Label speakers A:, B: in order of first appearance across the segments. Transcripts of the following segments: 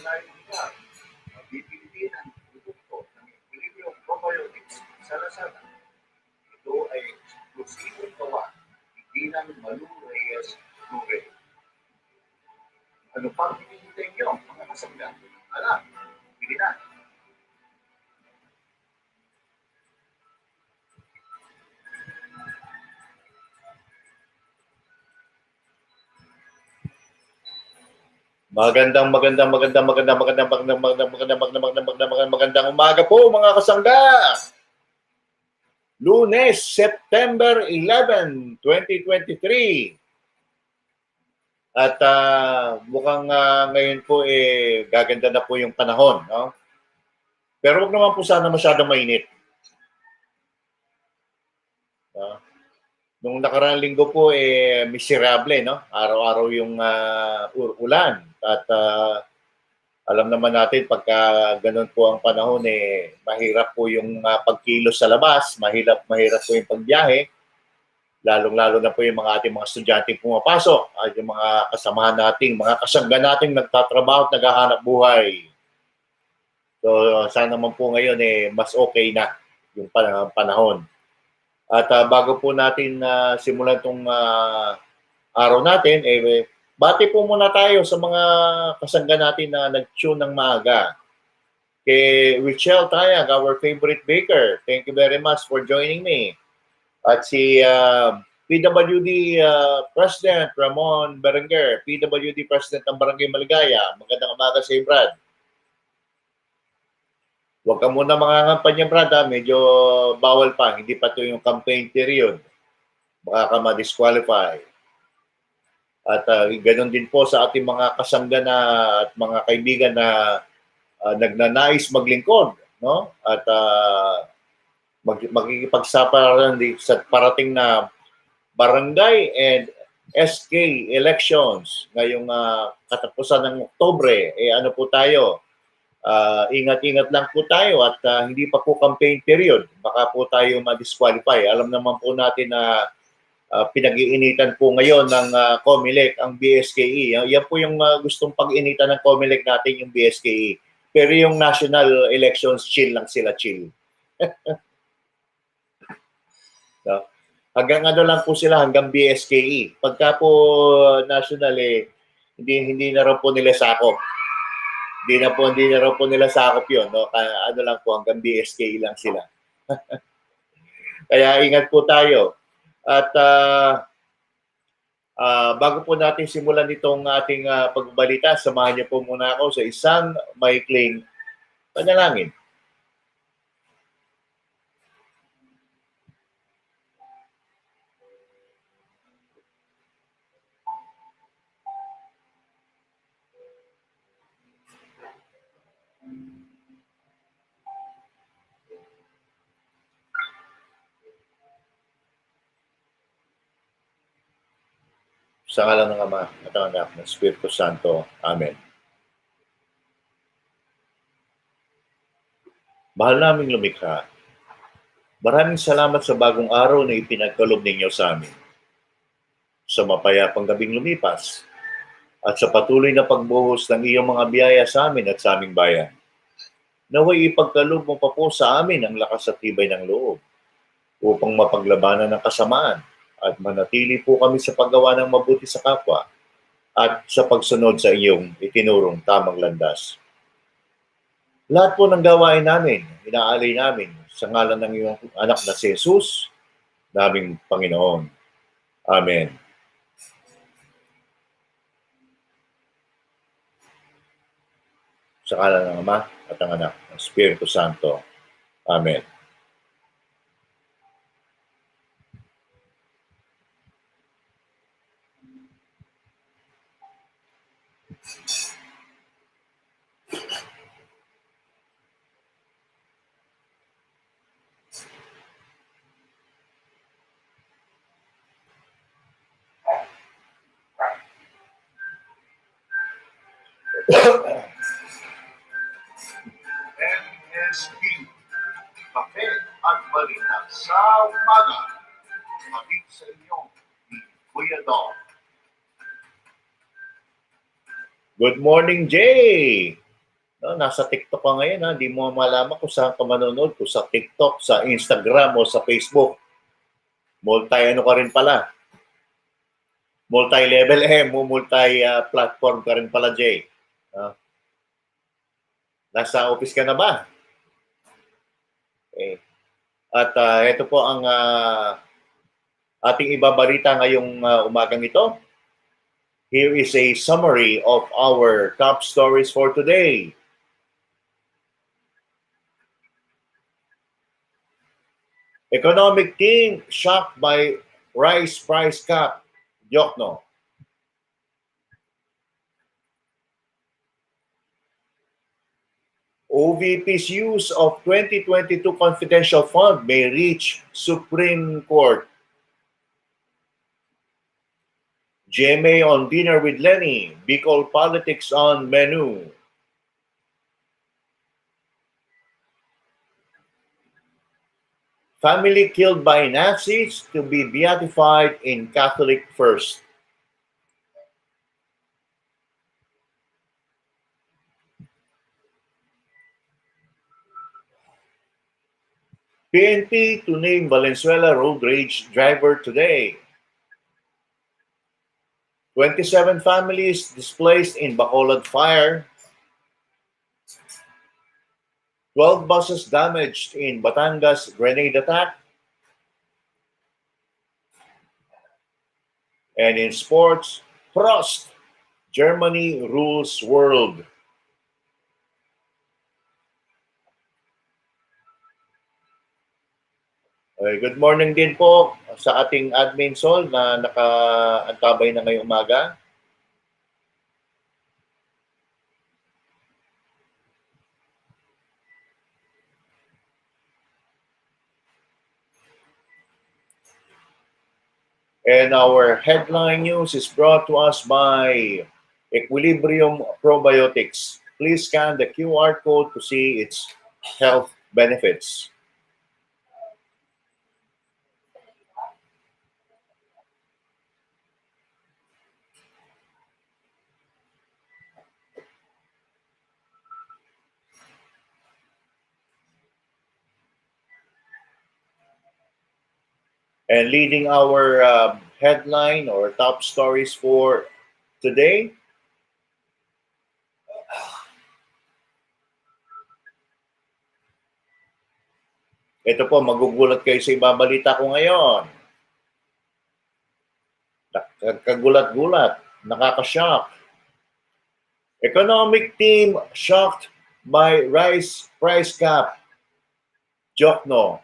A: tayo nila. Bibili ng produkto ng equilibrium probiotics sa Lazada. Ito ay eksklusibong gawa hindi ng Malu Reyes Rubel. Ano pang hinihintay nyo, mga kasangga? Alam, bili na. Magandang umaga po mga kasangga. Lunes, September 11, 2023. At mukhang ngayon po gaganda na po yung panahon, no? Pero wag naman po sana masyadong mainit. Nung nakaraang linggo po miserable, no? Araw-araw yung ulan at alam naman natin pagka ganun po ang panahon mahirap po yung pagkilos sa labas, mahirap po yung pagbiyahe. Lalong-lalo na po yung mga ating mga estudyante pumapasok at yung mga kasamahan nating, mga kasangga nating nagtatrabaho at naghahanap buhay. So sana naman po ngayon mas okay na yung panahon. At bago po natin simulan itong araw natin, bati po muna tayo sa mga kasangga natin na nag-tune ng maaga. Kay Richelle Tayag, our favorite baker. Thank you very much for joining me. At si PWD President Ramon Berenguer, PWD President ng Barangay Maligaya. Magandang umaga sa iyo, Brad. Huwag ka muna mangangampanya, Brad. Medyo bawal pa. Hindi pa ito yung campaign period. Baka ka ma-disqualify. At ganoon din po sa ating mga kasangga na at mga kaibigan na nagnanais maglingkod, no? At magkikipagsapalaran sa parating na barangay and SK elections ngayong katapusan ng Oktubre. Ano po tayo? Ingat-ingat lang po tayo at hindi pa po campaign period. Baka po tayo ma-disqualify. Alam naman po natin na pinag-iinitan po ngayon ng COMELEC ang BSKE. Yan po yung gustong pag-initan ng COMELEC natin, yung BSKE. Pero yung national elections, chill lang sila, chill. So, hanggang ano lang po sila, hanggang BSKE. Pagka po national, hindi na raw po nila sakop. Hindi na raw po nila sakop yun. No? Ano lang po, hanggang BSKE lang sila. Kaya ingat po tayo. At bago po natin simulan itong ating pagbalita, samahan niyo po muna ako sa isang maikling panalangin. Sa ngalan ng Ama at ng Anak ng Espiritu Santo. Amen. Mahal naming lumikha, maraming salamat sa bagong araw na ipinagkaloob ninyo sa amin. Sa mapayapang gabing lumipas at sa patuloy na pagbuhos ng iyong mga biyaya sa amin at sa aming bayan. Naway ipagkaloob mo pa po sa amin ang lakas at tibay ng loob upang mapaglabanan ng kasamaan at manatili po kami sa paggawa ng mabuti sa kapwa at sa pagsunod sa iyong itinurong tamang landas. Lahat po ng gawain namin, inaalay namin sa ngalan ng iyong anak na si Jesus, naming Panginoon. Amen. Sa ngalan ng Ama at ng Anak ng Espiritu Santo. Amen. MSB, Kape at Balita sa Umaga. Maging sa inyo ni Kuya Dong. Good morning, Jay! No, nasa TikTok ka ngayon, ha? Di mo malaman kung saan ka manonood, kung sa TikTok, sa Instagram, o sa Facebook. Multi-ano ka rin pala. Multi-level multi-platform ka rin pala, Jay. Nasa office ka na ba? Okay. At ito po ang ating ibabalita ngayong umagang ito. Here is a summary of our top stories for today. Economic team shocked by rice price cap. Jokno. OVP's use of 2022 confidential fund may reach Supreme Court. GMA on dinner with Lenny. Bicol politics on menu. Family killed by Nazis to be beatified in Catholic first. PNP to name Valenzuela road rage driver today. 27 families displaced in Bacolod fire. 12 buses damaged in Batangas grenade attack. And in sports, Prost, Germany rules world. Good morning din po sa ating admin Sol na nakaantabay na ngayong umaga. And our headline news is brought to us by Equilibrium Probiotics. Please scan the QR code to see its health benefits. And leading our headline or top stories for today, ito po, magugulat kayo sa ibabalita ko ngayon. Kagulat-gulat, nakaka-shock. Economic team shocked by rice price cap. Jokno.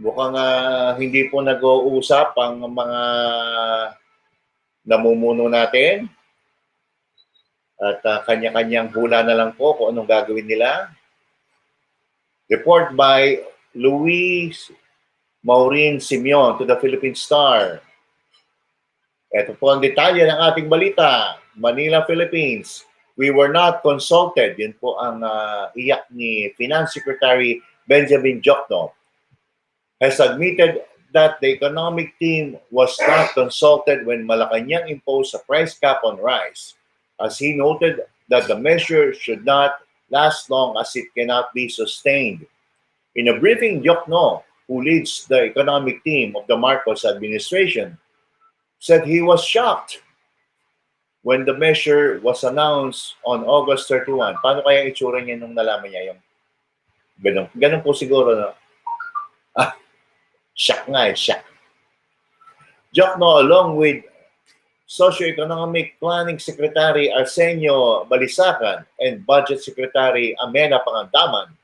A: Mukhang hindi po nag-uusap ang mga namumuno natin. At kanya-kanyang hula na lang po kung anong gagawin nila. Report by Luis Maureen Simeon to the Philippine Star. Ito po ang detalye ng ating balita. Manila, Philippines. We were not consulted. Yun po ang iyak ni Finance Secretary Benjamin Jokno. Has admitted that the economic team was not consulted when Malacanang imposed a price cap on rice, as he noted that the measure should not last long as it cannot be sustained. In a briefing, Jokno, who leads the economic team of the Marcos administration, said he was shocked when the measure was announced on August 31. Paano kaya itsura niya nung nalaman niya yung ganun? Ganun po siguro, no? Shock nga eh, shock. Jokno, along with Socio-Economic Planning Secretary Arsenio Balisacan and Budget Secretary Amena Pangandaman,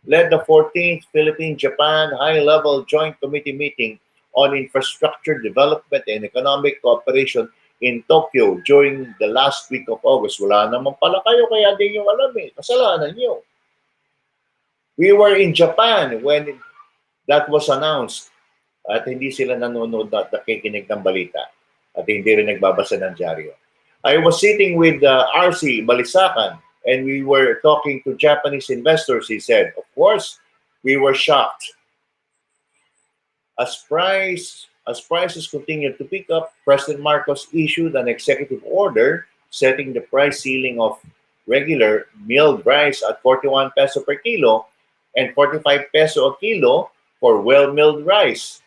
A: led the 14th Philippine-Japan High-Level Joint Committee meeting on infrastructure development and economic cooperation in Tokyo during the last week of August. Wala naman pala kayo, kaya di nyo alam eh. Kasalanan nyo. We were in Japan when that was announced at hindi sila nanonood at nakikinig ng balita at hindi rin nagbabasa ng dyaryo. I was sitting with RC Balisacan and we were talking to Japanese investors, he said. Of course, we were shocked. As prices continued to pick up, President Marcos issued an executive order setting the price ceiling of regular milled rice at 41 peso per kilo and 45 peso a kilo for well-milled rice.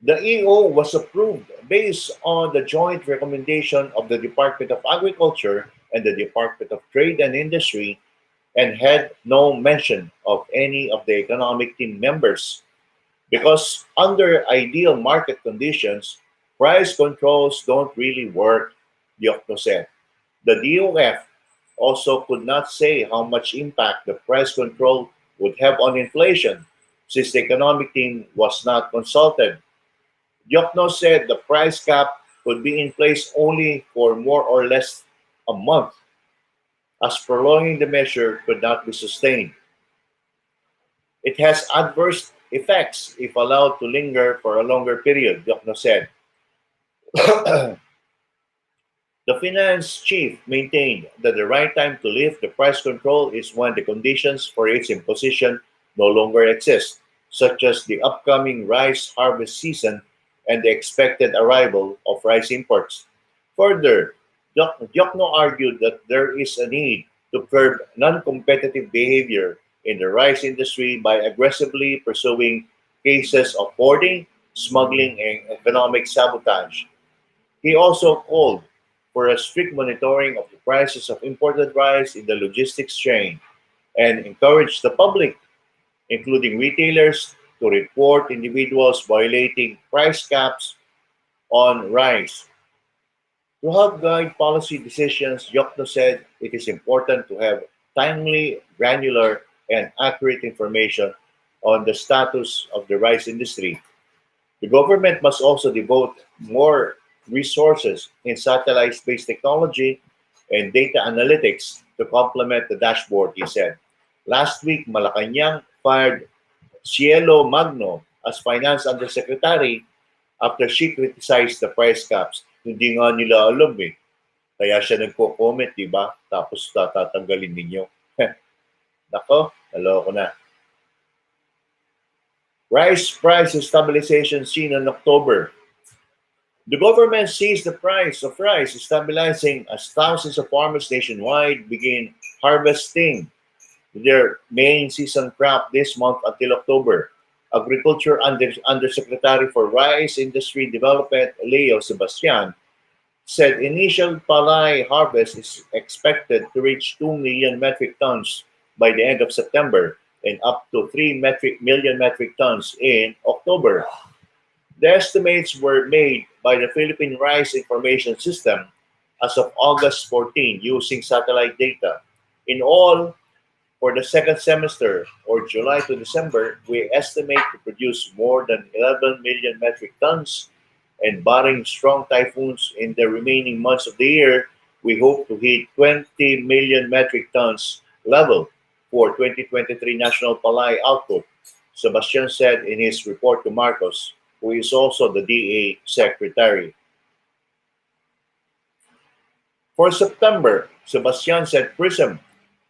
A: The EO was approved based on the joint recommendation of the Department of Agriculture and the Department of Trade and Industry and had no mention of any of the economic team members because under ideal market conditions, price controls don't really work, Diokno said. The DOF also could not say how much impact the price control would have on inflation since the economic team was not consulted. Diokno said the price cap could be in place only for more or less a month, as prolonging the measure could not be sustained. It has adverse effects if allowed to linger for a longer period, Diokno said. The finance chief maintained that the right time to lift the price control is when the conditions for its imposition no longer exist, such as the upcoming rice harvest season and the expected arrival of rice imports. Further, Diokno argued that there is a need to curb non-competitive behavior in the rice industry by aggressively pursuing cases of hoarding, smuggling, and economic sabotage. He also called for a strict monitoring of the prices of imported rice in the logistics chain and encouraged the public, including retailers, to report individuals violating price caps on rice. To help guide policy decisions, Yokno said it is important to have timely, granular, and accurate information on the status of the rice industry. The government must also devote more resources in satellite-based technology and data analytics to complement the dashboard, he said. Last week, Malacanang fired Cielo Magno as Finance Undersecretary after she criticized the price caps. Hindi nga nila alam eh. Kaya siya nagko-comment, di ba? Tapos tatatanggalin ninyo. Nako, naloko na. Rice price stabilization seen in October. The government sees the price of rice stabilizing as thousands of farmers nationwide begin harvesting their main season crop this month until October. Undersecretary for Rice Industry Development, Leo Sebastian, said initial palay harvest is expected to reach 2 million metric tons by the end of September and up to 3 million metric tons in October. The estimates were made by the Philippine Rice Information System as of August 14 using satellite data. In all, for the second semester, or July to December, we estimate to produce more than 11 million metric tons, and barring strong typhoons in the remaining months of the year, we hope to hit 20 million metric tons level for 2023 national palay output, Sebastian said in his report to Marcos, who is also the DA secretary. For September, Sebastian said PRISM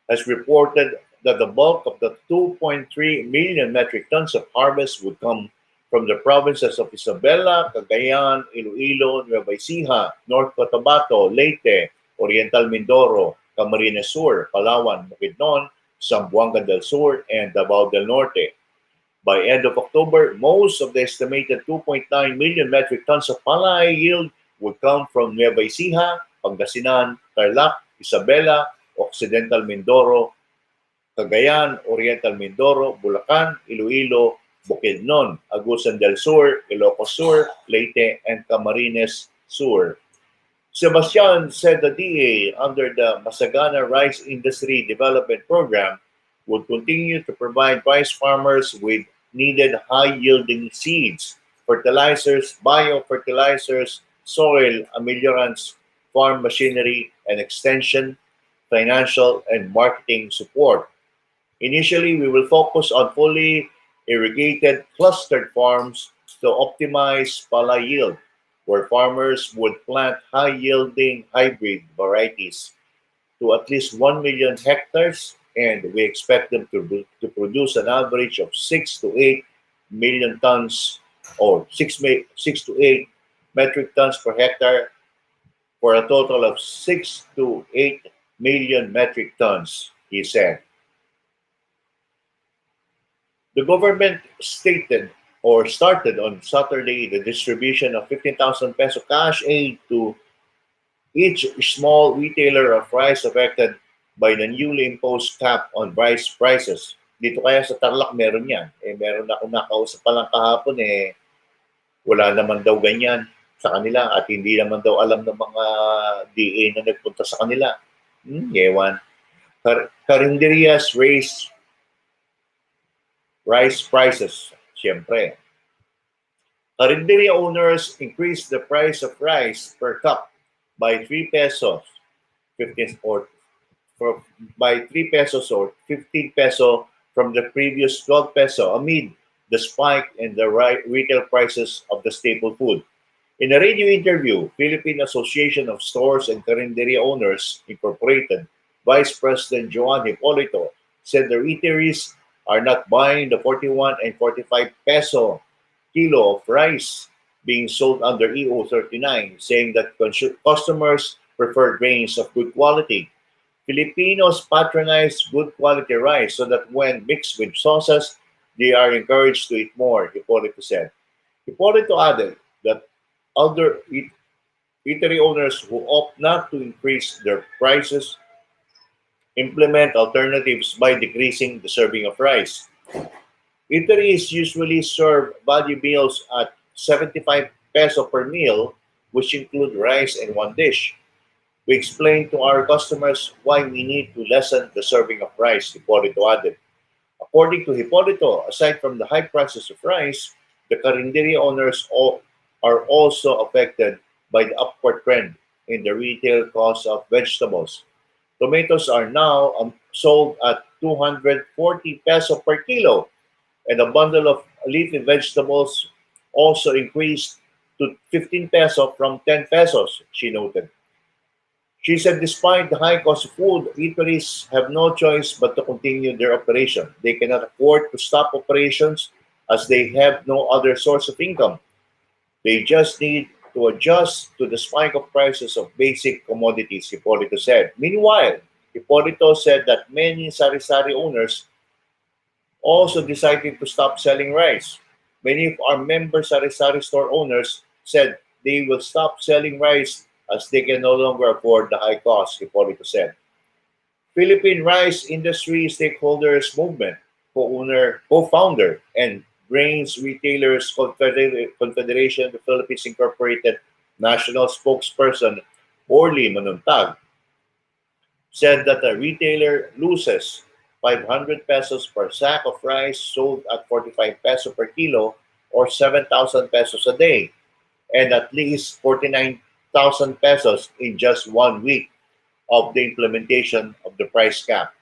A: has reported that the bulk of the 2.3 million metric tons of harvest would come from the provinces of Isabela, Cagayan, Iloilo, Nueva Ecija, North Cotabato, Leyte, Oriental Mindoro, Camarines Sur, Palawan, Bukidnon, Zamboanga del Sur, and Davao del Norte. By end of October, most of the estimated 2.9 million metric tons of palay yield would come from Nueva Ecija, Pangasinan, Tarlac, Isabela, Occidental Mindoro, Cagayan, Oriental Mindoro, Bulacan, Iloilo, Bukidnon, Agusan del Sur, Ilocos Sur, Leyte, and Camarines Sur. Sebastian said the DA, under the Masagana Rice Industry Development Program, would continue to provide rice farmers with needed high-yielding seeds, fertilizers, biofertilizers, soil ameliorants, farm machinery and extension, financial and marketing support. Initially, we will focus on fully irrigated clustered farms to optimize palay yield, where farmers would plant high-yielding hybrid varieties to at least 1 million hectares, and we expect them to produce an average of 6 to 8 million tons or 6 to 8 metric tons per hectare for a total of 6 to 8 million metric tons, he said. The government stated or started on Saturday the distribution of 15,000 peso cash aid to each small retailer of rice affected by the newly imposed cap on rice prices. Dito kaya sa Tarlac meron yan. Meron akong nakausap pa lang kahapon wala naman daw ganyan sa kanila at hindi naman daw alam ng mga DA na nagpunta sa kanila. Ewan. Carinderias raise rice prices. Siyempre. Carinderia owners increased the price of rice per cup by 3 pesos 15 or for, by 3 pesos or 15 peso from the previous 12 peso amid the spike in the retail prices of the staple food. In a radio interview, Philippine Association of Stores and Carinderia Owners Incorporated, Vice President Joan Hipolito said the retailers are not buying the 41 and 45 peso kilo of rice being sold under EO 39, saying that customers prefer grains of good quality. Filipinos patronize good quality rice so that when mixed with sauces, they are encouraged to eat more, Hipolito said. Hipolito added that other eatery owners who opt not to increase their prices implement alternatives by decreasing the serving of rice. Eateries usually serve value meals at 75 peso per meal, which include rice and one dish. We explain to our customers why we need to lessen the serving of rice, Hipolito added. According to Hipolito, aside from the high prices of rice, the carinderia owners are also affected by the upward trend in the retail cost of vegetables. Tomatoes are now sold at 240 peso per kilo, and a bundle of leafy vegetables also increased to 15 peso from 10 pesos, she noted. She said despite the high cost of food, eateries have no choice but to continue their operation. They cannot afford to stop operations as they have no other source of income. They just need to adjust to the spike of prices of basic commodities, Hipolito said. Meanwhile, Hipolito said that many sari-sari owners also decided to stop selling rice. Many of our member sari-sari store owners said they will stop selling rice as they can no longer afford the high cost, Hipolito said. Philippine Rice Industry Stakeholders Movement co-founder and Grains Retailers Confederation of the Philippines Incorporated national spokesperson Orly Manuntag said that a retailer loses 500 pesos per sack of rice sold at 45 peso per kilo or 7,000 pesos a day and at least 49,000 pesos in just 1 week of the implementation of the price cap.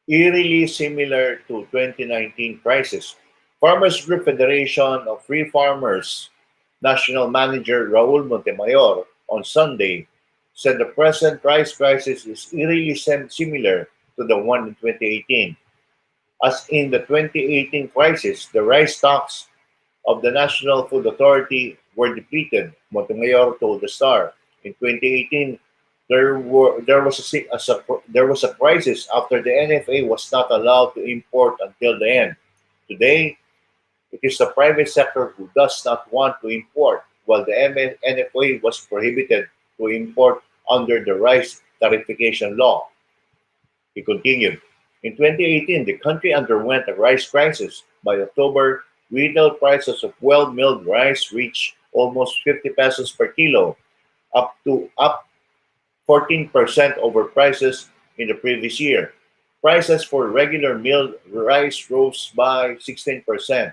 A: Eerily similar to 2019 crisis. Farmers Group Federation of Free Farmers National Manager Raul Montemayor on Sunday said the present rice crisis is eerily similar to the one in 2018. As in the 2018 crisis, the rice stocks of the National Food Authority were depleted, Montemayor told the Star. In 2018, there was a crisis after the NFA was not allowed to import until the end. Today, it is the private sector who does not want to import, while the NFA was prohibited to import under the rice tariffication law. He continued. In 2018, the country underwent a rice crisis. By October, retail prices of well-milled rice reached almost 50 pesos per kilo, up 14% over prices in the previous year. Prices for regular milled rice rose by 16%.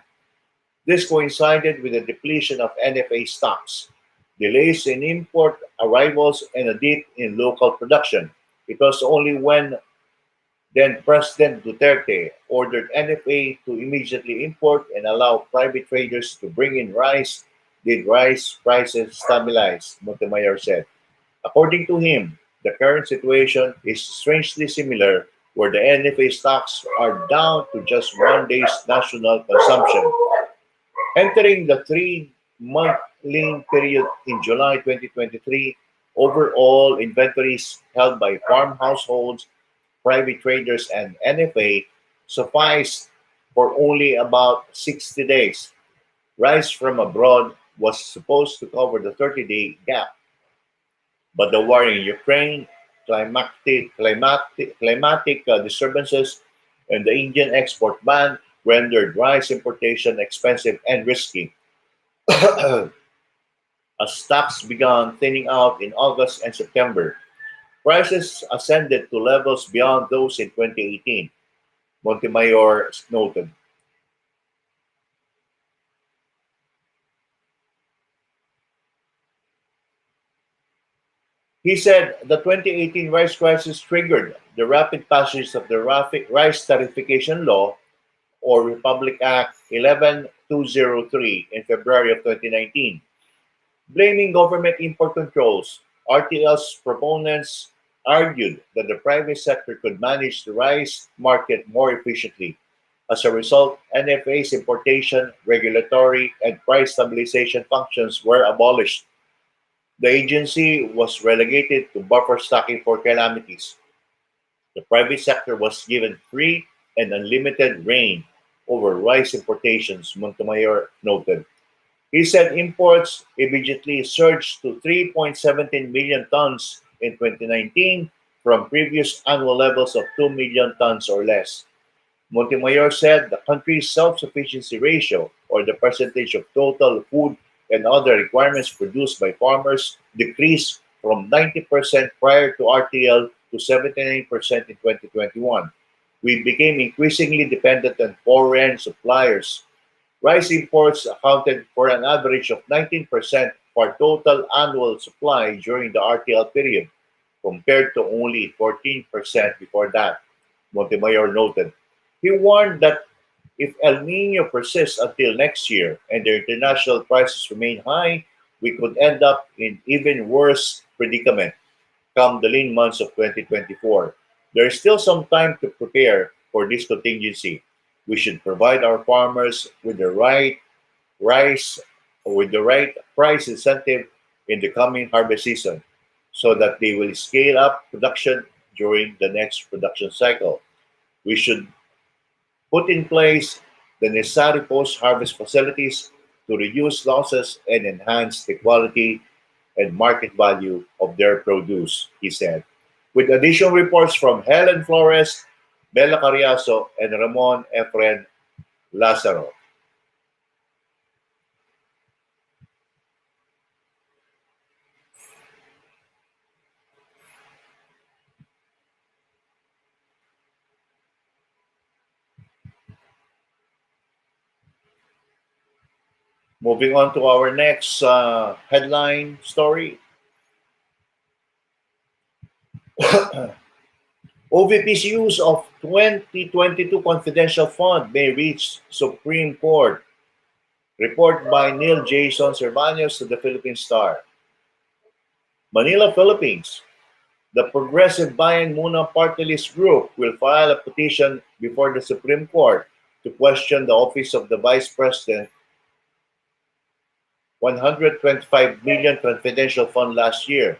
A: This coincided with the depletion of NFA stocks, delays in import arrivals, and a dip in local production. It was only when then President Duterte ordered NFA to immediately import and allow private traders to bring in rice did rice prices stabilize, Montemayor said. According to him, the current situation is strangely similar where the NFA stocks are down to just one day's national consumption. Entering the three-month lean period in July 2023, overall inventories held by farm households, private traders, and NFA sufficed for only about 60 days. Rice from abroad was supposed to cover the 30-day gap, but the war in Ukraine, climatic disturbances, and the Indian export ban rendered rice importation expensive and risky. As stocks began thinning out in August and September, prices ascended to levels beyond those in 2018, Montemayor noted. He said the 2018 rice crisis triggered the rapid passage of the Rice Tariffication Law, or Republic Act 11203, in February of 2019. Blaming government import controls, RTL's proponents argued that the private sector could manage the rice market more efficiently. As a result, NFA's importation, regulatory, and price stabilization functions were abolished. The agency was relegated to buffer stocking for calamities. The private sector was given free and unlimited reign over rice importations, Montemayor noted. He said imports immediately surged to 3.17 million tons in 2019 from previous annual levels of 2 million tons or less. Montemayor said the country's self-sufficiency ratio, or the percentage of total food and other requirements produced by farmers, decreased from 90% prior to RTL to 79% in 2021. We became increasingly dependent on foreign suppliers. Rice imports accounted for an average of 19% for total annual supply during the RTL period, compared to only 14% before that, Montemayor noted. He warned that if El Nino persists until next year and the international prices remain high, we could end up in even worse predicament come the lean months of 2024. There is still some time to prepare for this contingency. We should provide our farmers with the right rice with the right price incentive in the coming harvest season so that they will scale up production during the next production cycle. We should put in place the necessary post-harvest facilities to reduce losses and enhance the quality and market value of their produce, he said. With additional reports from Helen Flores, Bella Carriazo, and Ramon Efren Lazaro. Moving on to our next headline story. OVP's use of 2022 confidential fund may reach Supreme Court. Report by Neil Jason Cervantes to the Philippine Star. Manila, Philippines. The Progressive Bayan Muna Party List Group will file a petition before the Supreme Court to question the office of the Vice President 125 million confidential fund last year.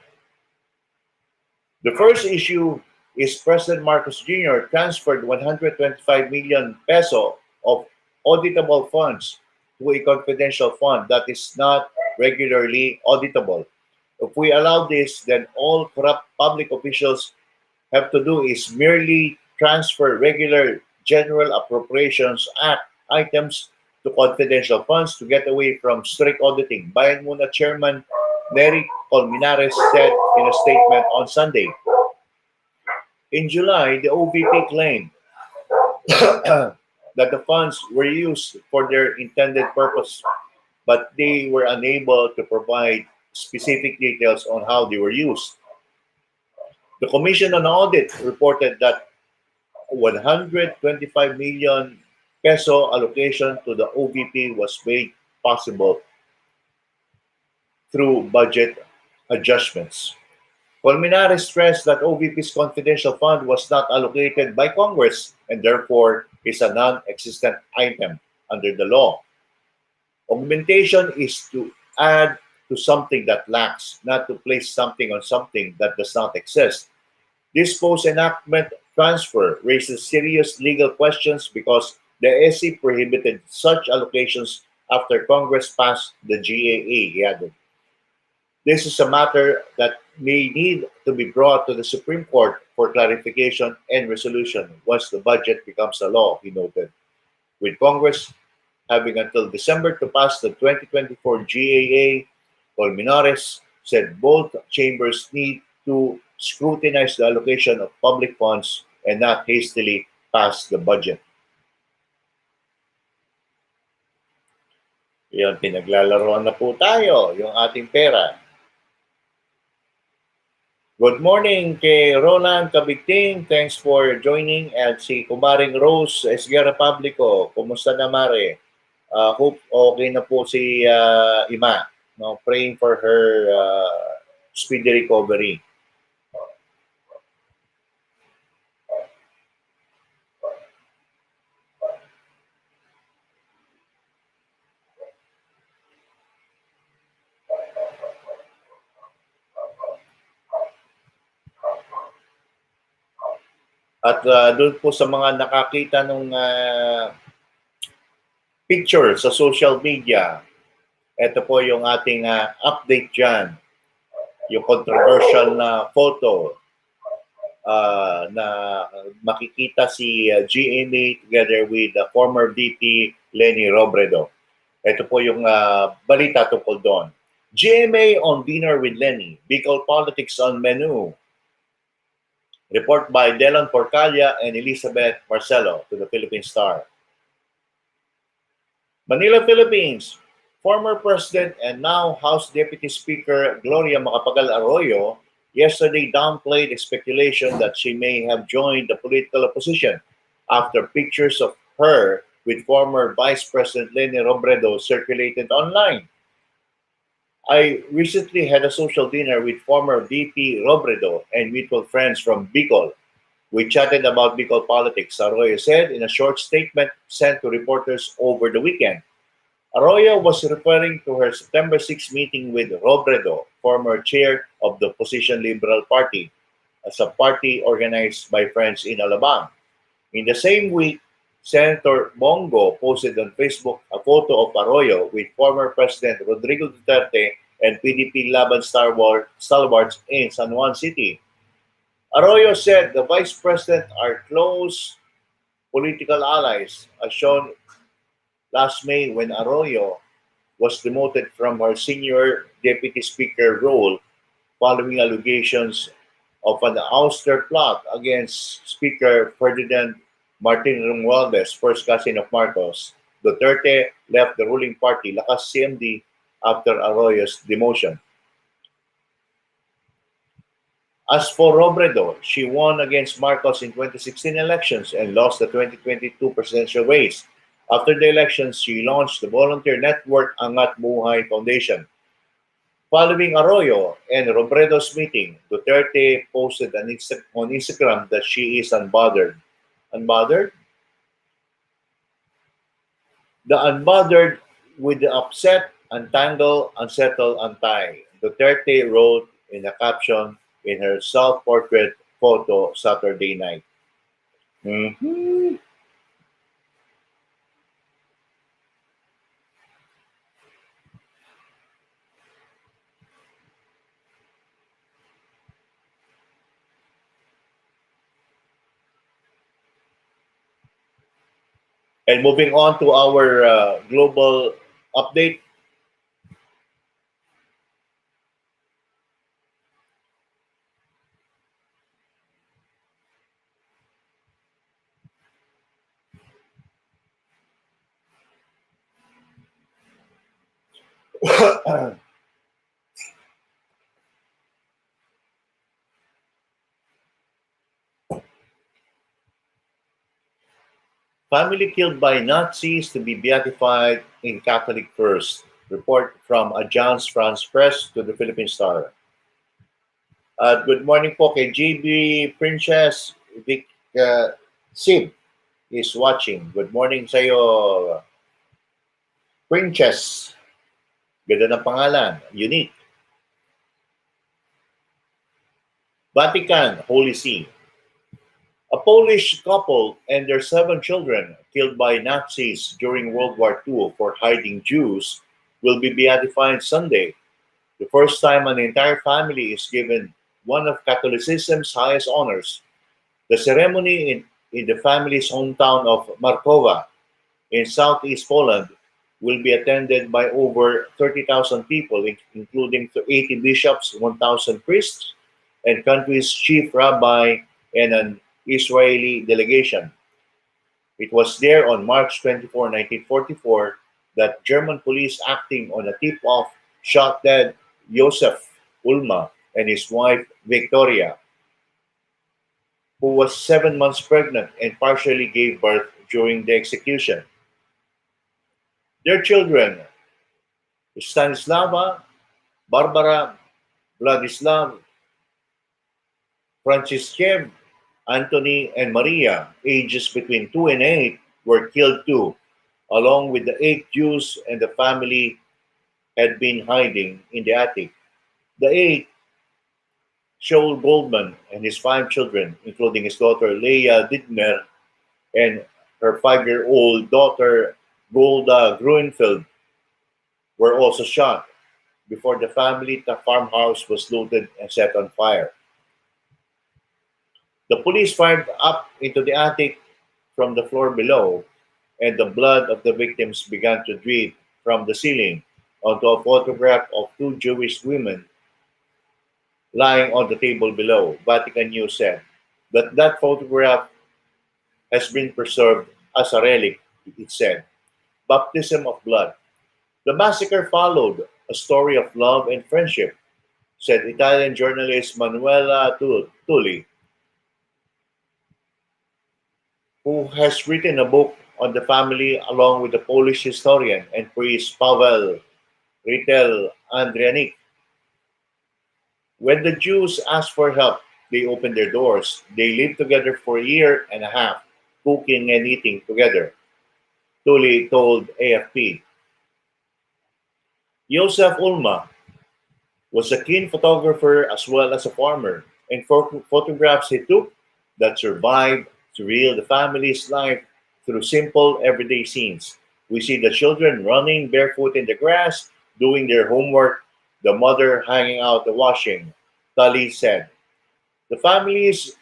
A: The first issue is President Marcos Jr. transferred 125 million peso of auditable funds to a confidential fund that is not regularly auditable. If we allow this, then all corrupt public officials have to do is merely transfer regular General Appropriations Act items to confidential funds to get away from strict auditing, Bayan Muna Chairman Nery Colmenares said in a statement on Sunday. In July, the OVP claimed that the funds were used for their intended purpose, but they were unable to provide specific details on how they were used. The Commission on Audit reported that 125 million peso allocation to the OVP was made possible through budget adjustments. Colmenares stressed that OVP's confidential fund was not allocated by Congress and therefore is a non-existent item under the law. Augmentation is to add to something that lacks, not to place something on something that does not exist. This post-enactment transfer raises serious legal questions because the SC prohibited such allocations after Congress passed the GAA, he added. This is a matter that may need to be brought to the Supreme Court for clarification and resolution once the budget becomes a law, he noted. With Congress having until December to pass the 2024 GAA, Colmenares said both chambers need to scrutinize the allocation of public funds and not hastily pass the budget. Yan, pinaglalaroan na po tayo, yung ating pera. Good morning kay Roland Kabigting. Thanks for joining. At si Kumaring Rose Esguerra Publico. Kumusta na, Mare? Hope okay na po si Ima. No, praying for her speedy recovery. At doon po sa mga nakakita ng picture sa social media, ito po yung ating update dyan. Yung controversial na photo na makikita si GMA together with the former VP Leni Robredo. Ito po yung balita tungkol doon. GMA on dinner with Leni. Bicol politics on menu. Report by Delon Porcalia and Elizabeth Marcelo to the Philippine Star. Manila, Philippines. Former President and now House Deputy Speaker Gloria Macapagal Arroyo yesterday downplayed speculation that she may have joined the political opposition after pictures of her with former Vice President Leni Robredo circulated online. I recently had a social dinner with former VP Robredo and mutual friends from Bicol. We chatted about Bicol politics, Arroyo said in a short statement sent to reporters over the weekend. Arroyo was referring to her September 6 meeting with Robredo, former chair of the opposition Liberal Party, as a party organized by friends in Alabang. In the same week, Senator Bongo posted on Facebook a photo of Arroyo with former President Rodrigo Duterte and PDP Laban stalwarts in San Juan City. Arroyo said the Vice President are close political allies, as shown last May when Arroyo was demoted from her senior Deputy Speaker role following allegations of an ouster plot against Speaker Ferdinand Martin Romualdez, first cousin of Marcos. Duterte left the ruling party, Lakas CMD, after Arroyo's demotion. As for Robredo, she won against Marcos in 2016 elections and lost the 2022 presidential race. After the elections, she launched the volunteer network Angat Buhay Foundation. Following Arroyo and Robredo's meeting, Duterte posted on Instagram that she is unbothered. Unbothered? The unbothered with the upset, untangle, unsettle, untie. Duterte wrote in a caption in her self-portrait photo Saturday night. Mm-hmm. And moving on to our global update. Family killed by Nazis to be beatified in Catholic first. Report from Agence France Presse to the Philippine Star. Good morning po kay GB Princess Vic Sib is watching. Good morning sa iyo, Princess. Ganda ng pangalan. Unique. Vatican, Holy See. A Polish couple and their 7 children killed by Nazis during World War II for hiding Jews will be beatified Sunday, the first time an entire family is given one of Catholicism's highest honors. The ceremony in the family's hometown of Markowa in southeast Poland will be attended by over 30,000 people, including 80 bishops, 1,000 priests, and country's chief rabbi and an Israeli delegation. It was there on March 24, 1944, that German police acting on a tip-off shot dead Josef Ulma and his wife Victoria, who was 7 months pregnant and partially gave birth during the execution. Their children, Stanislava, Barbara, Vladislav, Franciszek, Anthony, and Maria, ages between 2 and 8, were killed too, along with the 8 Jews and the family had been hiding in the attic. The 8, Joel Goldman and his 5 children, including his daughter Leah Dittmer and her 5-year-old daughter Golda Grunfeld, were also shot before the family farmhouse was looted and set on fire. The police fired up into the attic from the floor below, and the blood of the victims began to drip from the ceiling onto a photograph of 2 Jewish women lying on the table below. Vatican News said that photograph has been preserved as a relic, it said. Baptism of blood. The massacre followed a story of love and friendship, said Italian journalist Manuela Tulli, who has written a book on the family along with the Polish historian and priest Paweł Ritel Andrianik. When the Jews asked for help, they opened their doors. They lived together for a year and a half, cooking and eating together, Tully told AFP. Josef Ulma was a keen photographer as well as a farmer, and photographs he took that survived to reveal the family's life through simple everyday scenes. We see the children running barefoot in the grass, doing their homework, the mother hanging out the washing, Tully said. The families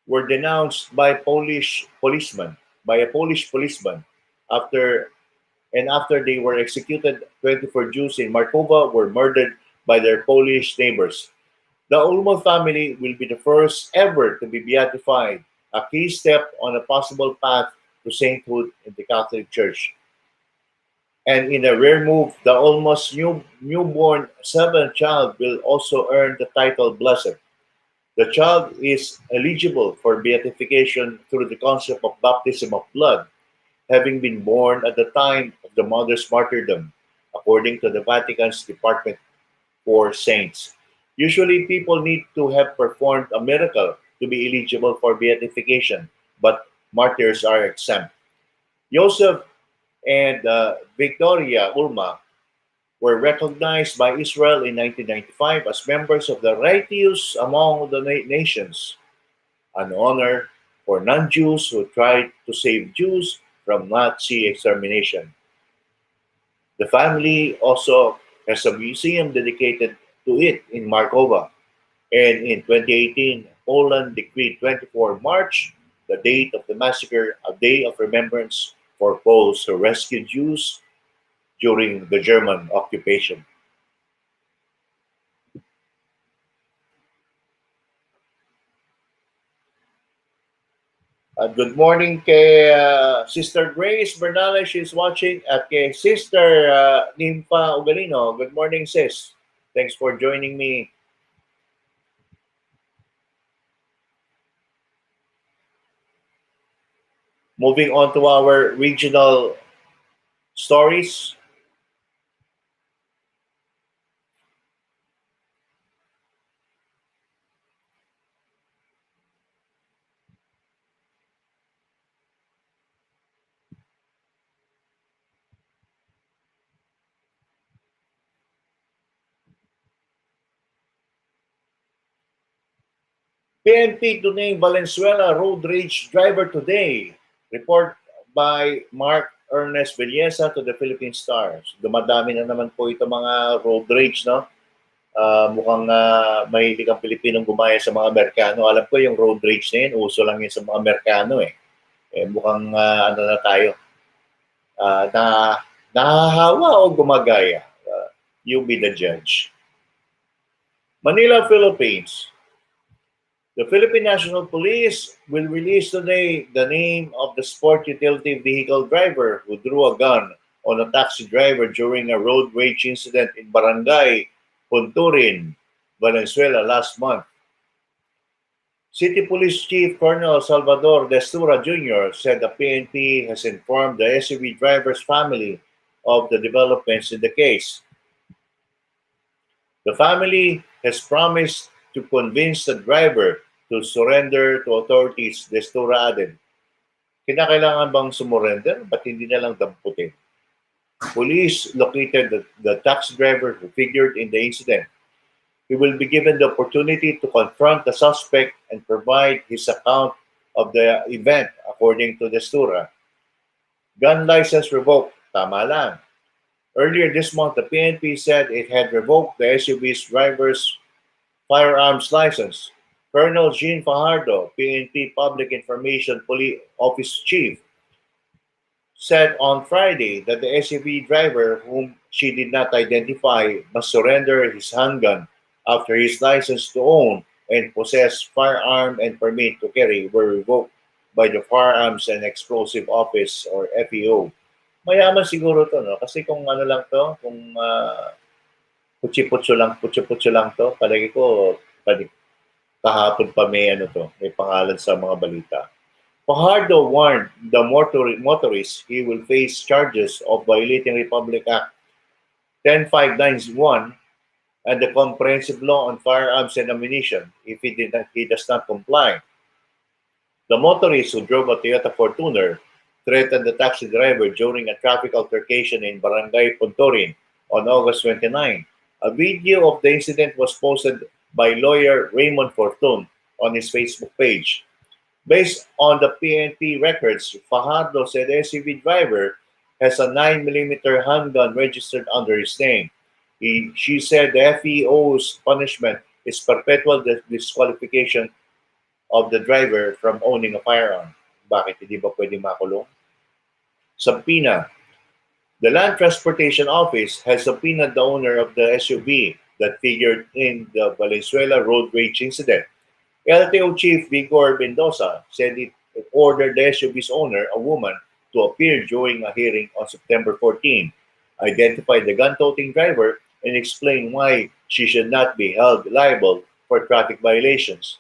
A: were denounced by a Polish policeman after after they were executed, 24 Jews in Markova were murdered by their Polish neighbors. The Ulmo family will be the first ever to be beatified, a key step on a possible path to sainthood in the Catholic Church. And in a rare move, the almost newborn 7th child will also earn the title Blessed. The child is eligible for beatification through the concept of baptism of blood, having been born at the time of the mother's martyrdom, according to the Vatican's Department for Saints. Usually, people need to have performed a miracle to be eligible for beatification, but martyrs are exempt. Joseph and Victoria Ulma were recognized by Israel in 1995 as members of the righteous among the nations, an honor for non-Jews who tried to save Jews from Nazi extermination. The family also has a museum dedicated to it in Markova, and in 2018, Poland decreed 24 March, the date of the massacre, a day of remembrance for Poles who rescued Jews during the German occupation. Good morning kay Sister Grace Bernales, she's watching, at kay Sister Nympha Ugalino. Good morning, sis. Thanks for joining me. Moving on to our regional stories. PNP to name Valenzuela road rage driver today. Report by Mark Ernest Villesa to the Philippine Stars. Dumadami na naman po ito mga road rage, no? Mukhang mahilig ang Pilipinong gumaya sa mga Amerikano. Alam ko yung road rage na yun, uso lang yun sa mga Amerikano eh. Mukhang ano na tayo, na nahahawa o gumagaya. You be the judge. Manila, Philippines. The Philippine National Police will release today the name of the sport utility vehicle driver who drew a gun on a taxi driver during a road rage incident in Barangay Punturin, Valenzuela last month. City Police Chief Colonel Salvador Destura Jr. said the PNP has informed the SUV driver's family of the developments in the case. The family has promised to convince the driver to surrender to authorities, Destura added. Kinakailangan bang sumurrender? Ba't hindi na lang damputin? Police located the taxi driver who figured in the incident. He will be given the opportunity to confront the suspect and provide his account of the event, according to Destura. Gun license revoked. Tama lang. Earlier this month, the PNP said it had revoked the SUV's driver's firearms license. Colonel Jean Fajardo, PNP Public Information Police Office Chief, said on Friday that the SUV driver, whom she did not identify, must surrender his handgun after his license to own and possess firearm and permit to carry were revoked by the Firearms and Explosive Office or FEO. Mayaman siguro to, no? Kasi kung ano lang to, kung putsi-putso lang to, palagi ko, kahapon pa may ano to, may pangalan sa mga balita. Fajardo warned the motorist he will face charges of violating Republic Act 10591 and the Comprehensive Law on Firearms and Ammunition if he does not comply. The motorist who drove a Toyota Fortuner threatened the taxi driver during a traffic altercation in Barangay Punturin on August 29. A video of the incident was posted by lawyer Raymond Fortun on his Facebook page. Based on the PNP records, Fajardo said the SUV driver has a 9mm handgun registered under his name. She said the FEO's punishment is perpetual disqualification of the driver from owning a firearm. Bakit hindi ba pwede makulong? Subpoena. The Land Transportation Office has subpoenaed the owner of the SUV that figured in the Valenzuela road rage incident. LTO Chief Vigor Mendoza said it ordered the SUV's owner, a woman, to appear during a hearing on September 14, identify the gun-toting driver, and explain why she should not be held liable for traffic violations.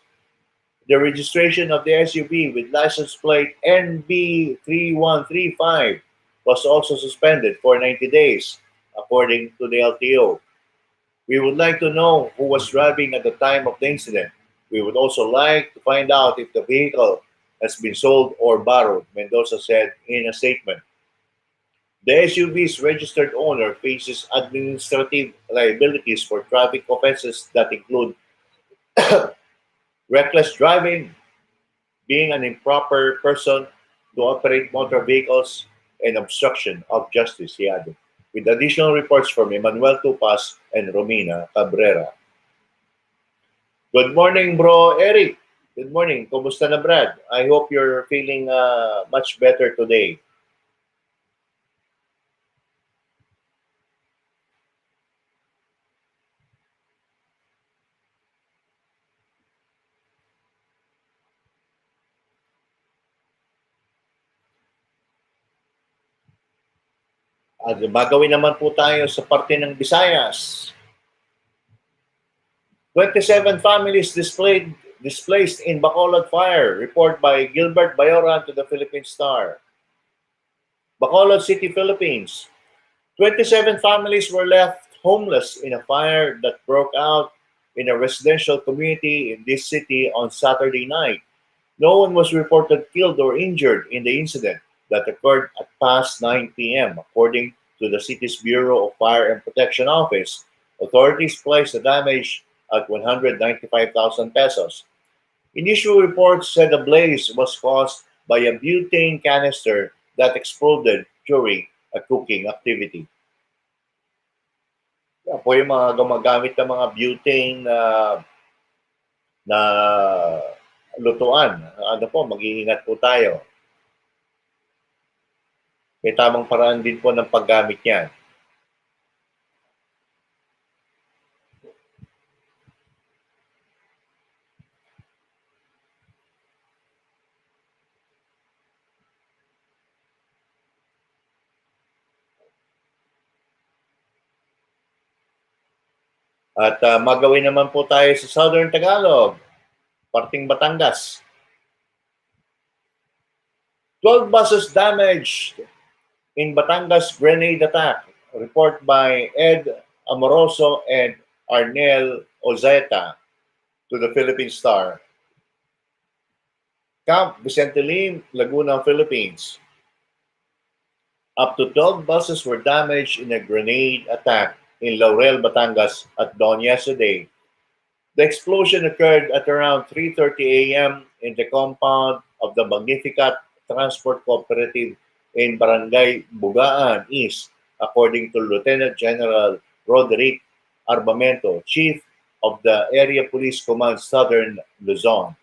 A: The registration of the SUV with license plate NB3135 was also suspended for 90 days, according to the LTO. We would like to know who was driving at the time of the incident. We would also like to find out if the vehicle has been sold or borrowed, Mendoza said in a statement. The SUV's registered owner faces administrative liabilities for traffic offenses that include reckless driving, being an improper person to operate motor vehicles, and obstruction of justice, he added, with additional reports from Emmanuel Tupas and Romina Cabrera. Good morning, bro Eric. Good morning. Kumusta na, Brad? I hope you're feeling much better today. At magawin naman po tayo sa parte ng Visayas. 27 families displaced in Bacolod fire. Report by Gilbert Bayoran to the Philippine Star. Bacolod City, Philippines. 27 families were left homeless in a fire that broke out in a residential community in this city on Saturday night. No one was reported killed or injured in the incident that occurred at past 9 p.m., according to the city's Bureau of Fire and Protection Office. Authorities placed the damage at 195,000 pesos. Initial reports said the blaze was caused by a butane canister that exploded during a cooking activity. Yan po yung mga gumagamit ng mga butane na lutuan. Ano po, mag-iingat po tayo. May tamang paraan din po ng paggamit niyan. At magawin naman po tayo sa Southern Tagalog, parting Batangas. 12 buses damaged in Batangas grenade attack. Report by Ed Amoroso and Arnel Ozeta to the Philippine Star. Camp Vicente Lim, Laguna, Philippines. Up to 12 buses were damaged in a grenade attack in Laurel, Batangas at dawn yesterday. The explosion occurred at around 3:30 a.m. in the compound of the Magnificat Transport Cooperative in Barangay Bugaan East, according to Lieutenant General Roderick Armamento, Chief of the Area Police Command Southern Luzon.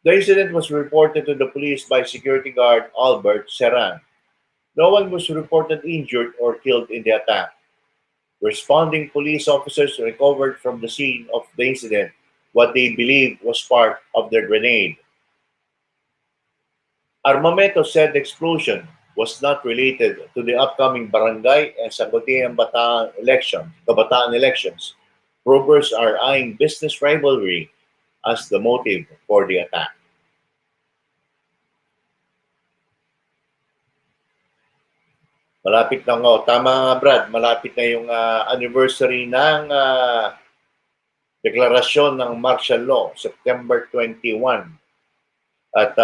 A: The incident was reported to the police by security guard Albert Serran. No one was reported injured or killed in the attack. Responding police officers recovered from the scene of the incident what they believed was part of the grenade. Armamento said the explosion was not related to the upcoming barangay and Sangguniang Kabataan elections. Probers are eyeing business rivalry as the motive for the attack. Malapit na nga. Tama, Brad. Malapit na yung anniversary ng deklarasyon ng martial law, September 21. At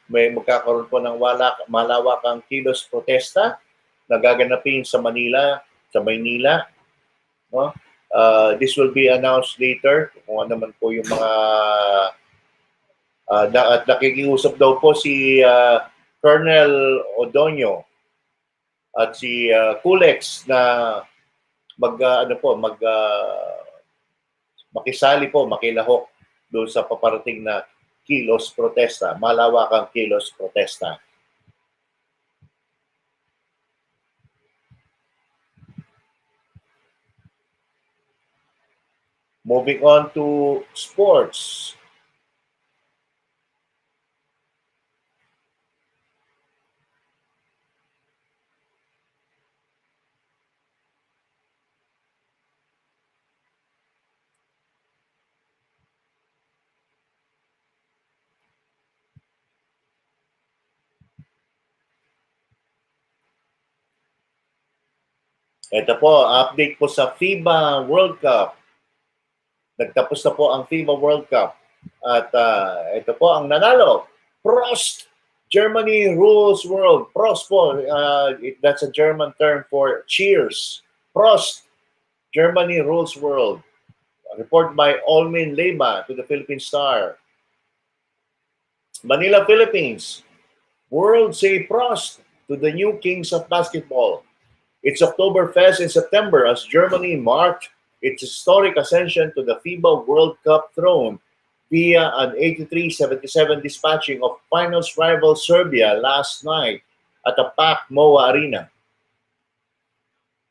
A: may magkakaroon po ng malawakang kilos protesta na gaganapin sa Maynila. No? This will be announced later kung ano man po yung mga at nakikiusap daw po si Colonel Odonio at si Kulex na makisali po, makilahok doon sa paparating na kilos protesta, malawakang kilos protesta. Moving on to sports. Ito po, update po sa FIBA World Cup. Nagtapos na po ang FIBA World Cup. At ito po ang nanalo. Prost! Germany rules world. Prost po. That's a German term for cheers. Prost! Germany rules world. Report by Olmin Leyba to the Philippine Star. Manila, Philippines. World say Prost to the new kings of basketball. It's Oktoberfest in September as Germany marked its historic ascension to the FIBA World Cup throne via an 83-77 dispatching of finals rival Serbia last night at the packed MOA Arena.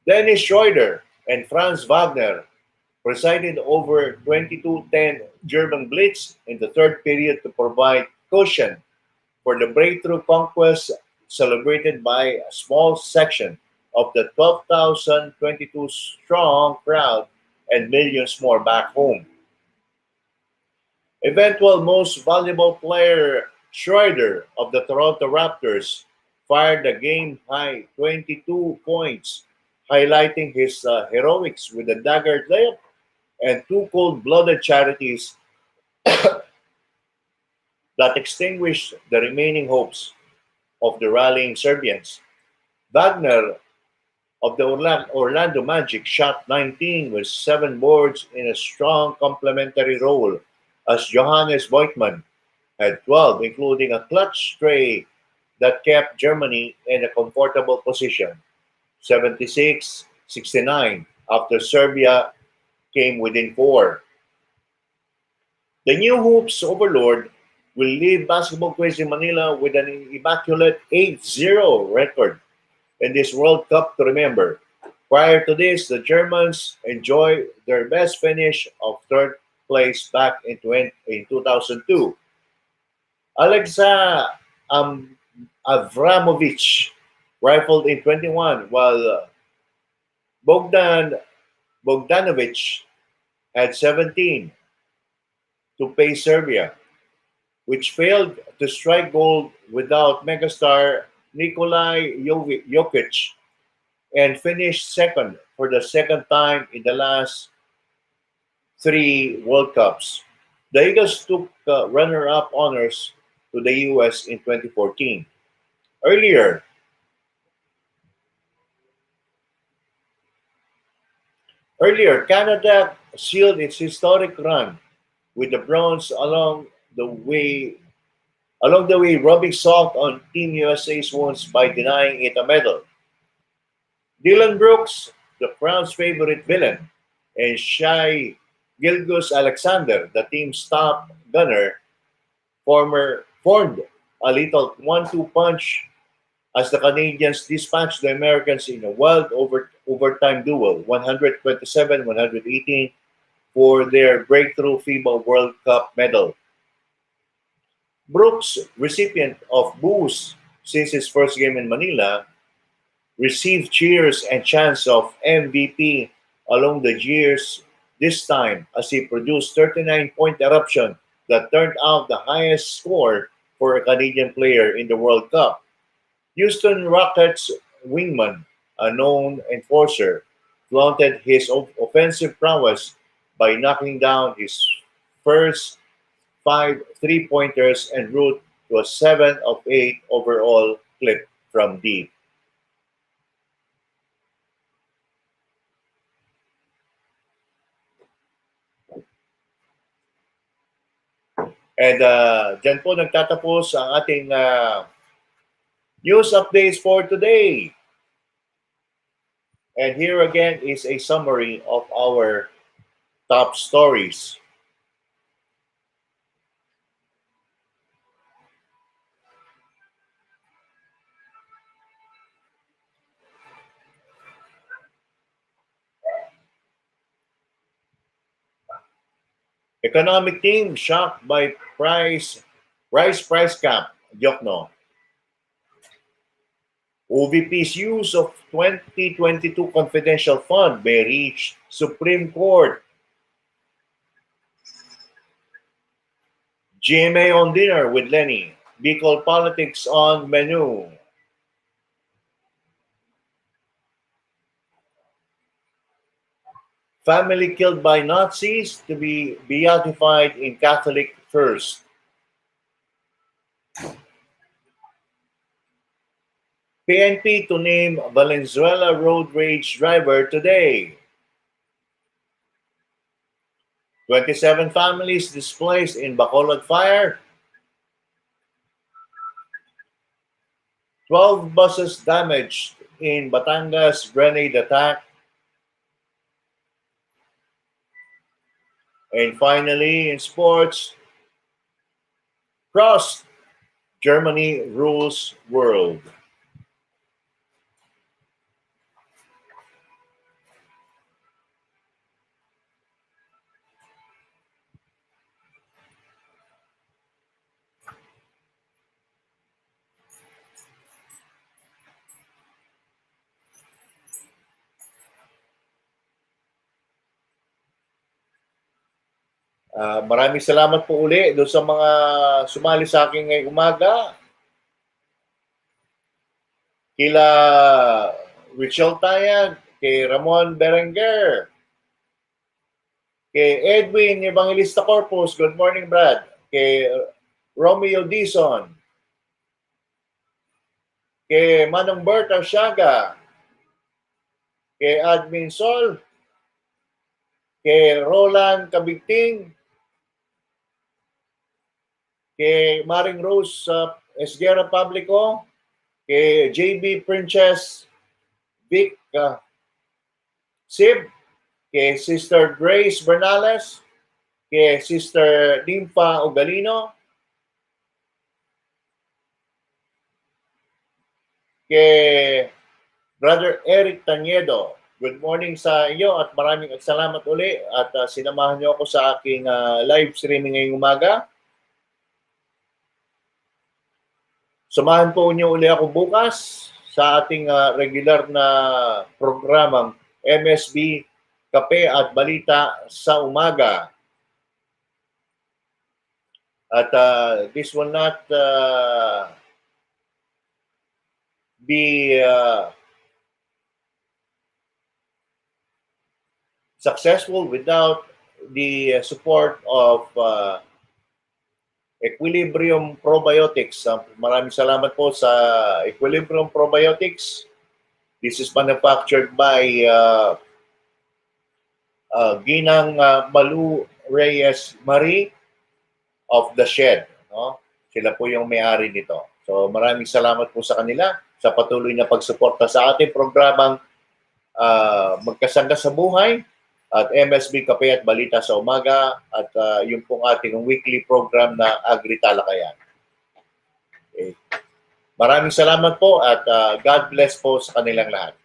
A: Dennis Schroeder and Franz Wagner presided over 22-10 German Blitz in the third period to provide cushion for the breakthrough conquest celebrated by a small section of the 12,022 strong crowd and millions more back home. Eventual most valuable player Schroeder of the Toronto Raptors fired a game-high 22 points, highlighting his heroics with a dagger layup and two cold-blooded charities that extinguished the remaining hopes of the rallying Serbians. Wagner of the Orlando Magic shot 19 with 7 boards in a strong complementary role, as Johannes Voigtmann had 12, including a clutch tray that kept Germany in a comfortable position, 76-69, after Serbia came within 4. The new hoops overlord will leave Basketball Quiz in Manila with an immaculate 8-0 record in this World Cup to remember. Prior to this, the Germans enjoyed their best finish of third place back in 2002. Alexa um, Avramovich rifled in 21, while Bogdanovic had 17 to pay Serbia, which failed to strike gold without megastar Nikolai Jokic and finished second for the second time in the last 3 World Cups. The Eagles took runner-up honors to the U.S. in 2014. Earlier, Canada sealed its historic run with the bronze along the way rubbing salt on Team USA's wounds by denying it a medal. Dylan Brooks, the crowd's favorite villain, and Shai Gilgeous-Alexander, the team's top gunner, formed a little 1-2 punch as the Canadians dispatched the Americans in a wild overtime duel, 127-118, for their breakthrough FIBA World Cup medal. Brooks, recipient of boos since his first game in Manila, received cheers and chants of MVP along the years this time as he produced 39-point eruption that turned out the highest score for a Canadian player in the World Cup. Houston Rockets wingman, a known enforcer, flaunted his offensive prowess by knocking down his first 5 3-pointers en route to a 7 of 8 overall clip from deep. And dyan po nagtatapos ang ating news updates for today. And here again is a summary of our top stories. Economic team shocked by rice price cap. Jokno. OVP's use of 2022 confidential fund may reach Supreme Court. GMA on dinner with Lenny. Bicol politics on menu. Family killed by Nazis to be beatified in Catholic first. PNP to name Valenzuela road rage driver today. 27 families displaced in Bacolod fire. 12 buses damaged in Batangas grenade attack. And finally, in sports, cross Germany rules world. Maraming salamat po uli doon sa mga sumali sa akin ngayong umaga. Kila Richel Tayag, kay Ramon Berenger, kay Edwin Evangelista Corpus, good morning Brad, kay Romeo Dizon, kay Manong Bert Arsiaga, kay Admin Sol, kay Roland Kabigting, kay Maring Rose Esguerra Publico, kay JB Princess Vic Sib, kay Sister Grace Bernales, kay Sister Nympha Ugalino, kay Brother Eric Taniedo. Good morning sa iyo at maraming salamat uli at sinamahan niyo ako sa aking live streaming ngayong umaga. Samahan po niyo uli ako bukas sa ating regular na programang MSB Kape at Balita sa umaga. At this will not be successful without the support of Equilibrium Probiotics. Maraming salamat po sa Equilibrium Probiotics. This is manufactured by Ginang Malu Reyes Marie of the Shed. No? Sila po yung may-ari nito. So maraming salamat po sa kanila sa patuloy na pagsuporta sa ating programang Magkasangga sa Buhay at MSB Kape at Balita sa umaga at yung pong ating weekly program na Agri-Talakayan. Okay. Maraming salamat po at God bless po sa kanilang lahat.